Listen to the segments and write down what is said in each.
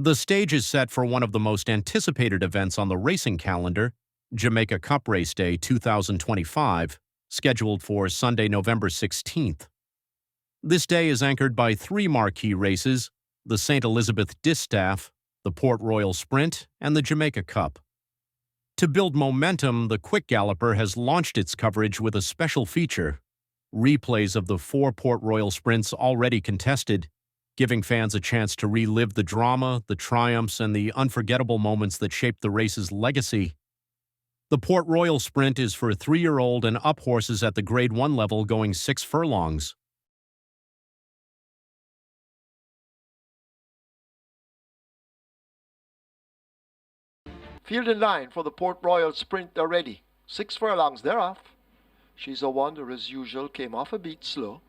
The stage is set for one of the most anticipated events on the racing calendar, Jamaica Cup Race Day 2025, scheduled for Sunday, November 16th. This day is anchored by three marquee races: the St Elizabeth Distaff, the Port Royal Sprint, and the Jamaica Cup. To build momentum, the Quick Galloper has launched its coverage with a special feature: replays of the four Port Royal Sprints already contested, giving fans a chance to relive the drama, the triumphs, and the unforgettable moments that shaped the race's legacy. The Port Royal Sprint is for 3-year-old and up horses at the Grade 1 level going 6 furlongs. Field in line for the Port Royal Sprint, they're ready. 6 furlongs, they're off. She's a Wonder as usual, came off a beat slow.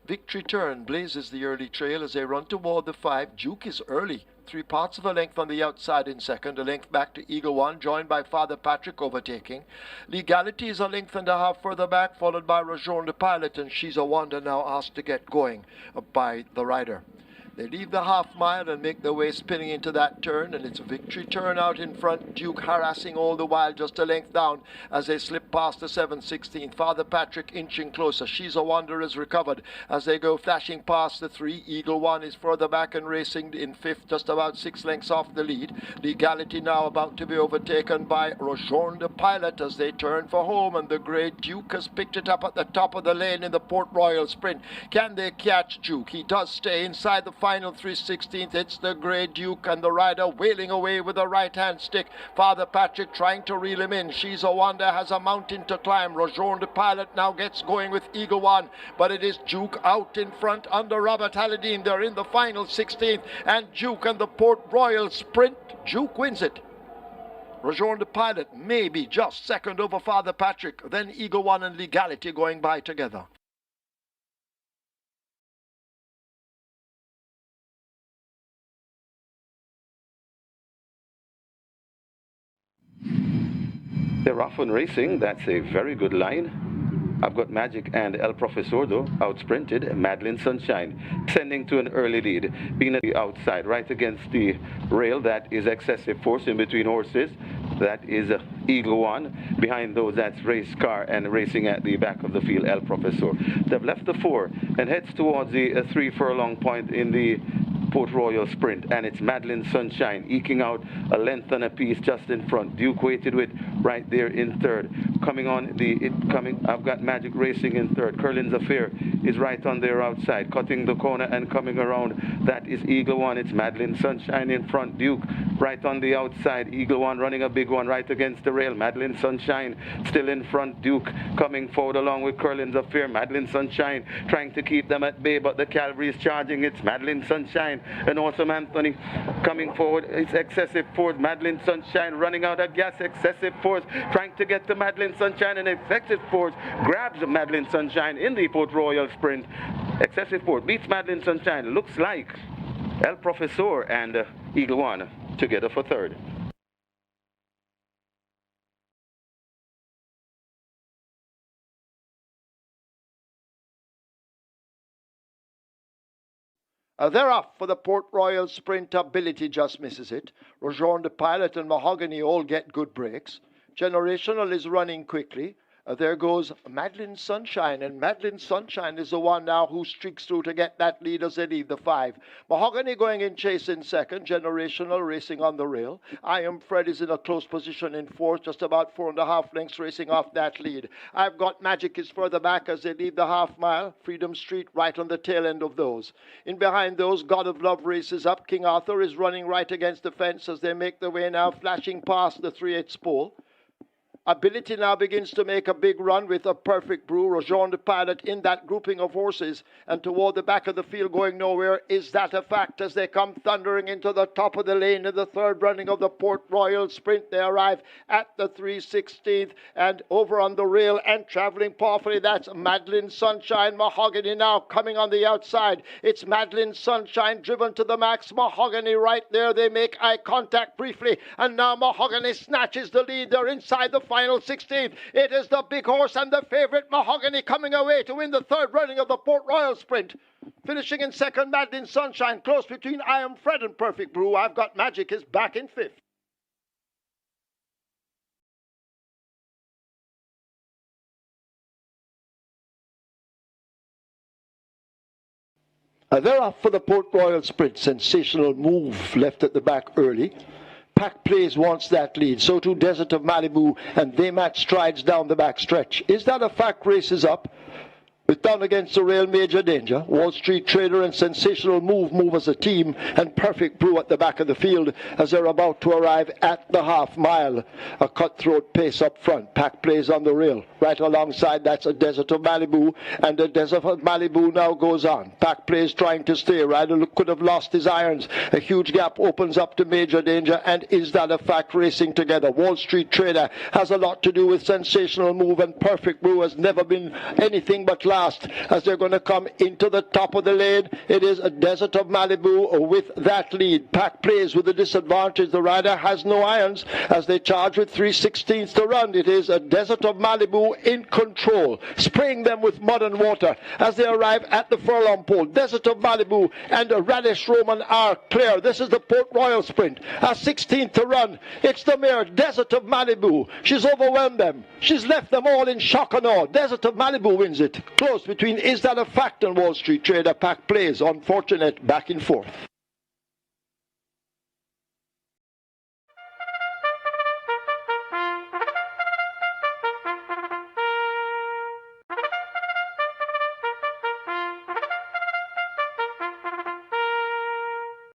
Victory Turn blazes the early trail as they run toward the 5. Duke is early, 3 parts of a length on the outside in second, a length back to Eagle One, joined by Father Patrick overtaking. Legality is a length and a half further back, followed by Rajon the Pilot, and She's a Wonder now asked to get going by the rider. They leave the half mile and make their way spinning into that turn, and it's Victory Turn out in front. Duke harassing all the while, just a length down as they slip past the 7/16. Father Patrick inching closer. She's a Wonder is recovered as they go flashing past the 3. Eagle One is further back and racing in 5th, just about 6 lengths off the lead. Legality now about to be overtaken by Rajon the Pilot as they turn for home, and the Grey Duke has picked it up at the top of the lane in the Port Royal Sprint. Can they catch Duke? He does stay inside the final 3/16. It's the Grey Duke and the rider wailing away with a right-hand stick. Father Patrick trying to reel him in. She's a Wonder has a mountain to climb. Rajon the Pilot now gets going with Eagle One, but it is Duke out in front under Robert Halladine. They're in the final 16th, and Duke and the Port Royal Sprint. Duke wins it. Rajon the Pilot maybe just second over Father Patrick, then Eagle One and Legality going by together. They're off on racing. That's a very good line. I've got Magic and El Profesor out sprinted. Madeline Sunshine sending to an early lead, being at the outside, right against the rail. That is excessive force in between horses. That is Eagle One. Behind those, that's Race Car, and racing at the back of the field, El Profesor. They've left the 4 and heads towards the 3 furlong point in the Port Royal Sprint, and it's Madeline Sunshine eking out a length and a piece just in front. Duke waited with right there in third. I've got Magic racing in third. Curlin's Affair is right on their outside, cutting the corner and coming around. That is Eagle One. It's Madeline Sunshine in front. Duke right on the outside. Eagle One running a big one right against the rail. Madeline Sunshine still in front. Duke coming forward along with Curlin's Affair. Madeline Sunshine trying to keep them at bay, but the cavalry is charging. It's Madeline Sunshine and Awesome Anthony coming forward. It's excessive force. Madeline Sunshine running out of gas. Excessive force trying to get to Madeline Sunshine, and excessive force grabs Madeline Sunshine in the Port Royal Sprint. Excessive force beats Madeline Sunshine. Looks like El Profesor and Eagle One together for third. They're off for the Port Royal Sprint. Ability just misses it. Rajon the Pilot and Mahogany all get good breaks. Generational is running quickly. There goes Madeline Sunshine, and Madeline Sunshine is the one now who streaks through to get that lead as they leave the 5. Mahogany going in chase in second. Generational racing on the rail. I Am Fred is in a close position in 4th, just about 4.5 lengths racing off that lead. I've got Magic is further back as they leave the half mile. Freedom Street right on the tail end of those. In behind those, God of Love races up. King Arthur is running right against the fence as they make their way now, flashing past the 3/8 pole. Ability now begins to make a big run with a perfect brew. Rajon the Pilot in that grouping of horses, and toward the back of the field going nowhere. Is that a fact as they come thundering into the top of the lane in the 3rd running of the Port Royal Sprint? They arrive at the 3/16th and over on the rail and traveling powerfully. That's Madeline Sunshine. Mahogany now coming on the outside. It's Madeline Sunshine driven to the max. Mahogany right there. They make eye contact briefly, and now Mahogany snatches the lead. They're inside the final 16th. It is the big horse and the favorite Mahogany coming away to win the 3rd running of the Port Royal Sprint. Finishing in second, Madeline Sunshine. Close between I Am Fred and Perfect Brew. I've Got Magic is back in fifth. They're off for the Port Royal Sprint. Sensational move left at the back early. Pack Plays wants that lead. So too Desert of Malibu, and they match strides down the back stretch. Is That a Fact races up? With Down Against the Rail, Major Danger. Wall Street Trader and Sensational move as a team, and Perfect Brew at the back of the field as they're about to arrive at the half mile. A cutthroat pace up front. Pack Plays on the rail. Right alongside that's a Desert of Malibu, and the Desert of Malibu now goes on. Pack Plays trying to stay. Ryder could have lost his irons. A huge gap opens up to Major Danger, and Is That a Fact racing together. Wall Street Trader has a lot to do with Sensational Move, and Perfect Brew has never been anything but last as they're going to come into the top of the lane. It is a Desert of Malibu with that lead. Pack Plays with the disadvantage. The rider has no irons as they charge with 3/16 to run. It is a Desert of Malibu in control, spraying them with mud and water as they arrive at the furlong pole. Desert of Malibu and Radish Roman are clear. This is the Port Royal Sprint. A 16th to run. It's the mare Desert of Malibu. She's overwhelmed them. She's left them all in shock and awe. Desert of Malibu wins it. Close between Is That a Fact and Wall Street Trader. Pack Plays, unfortunate, back in fourth.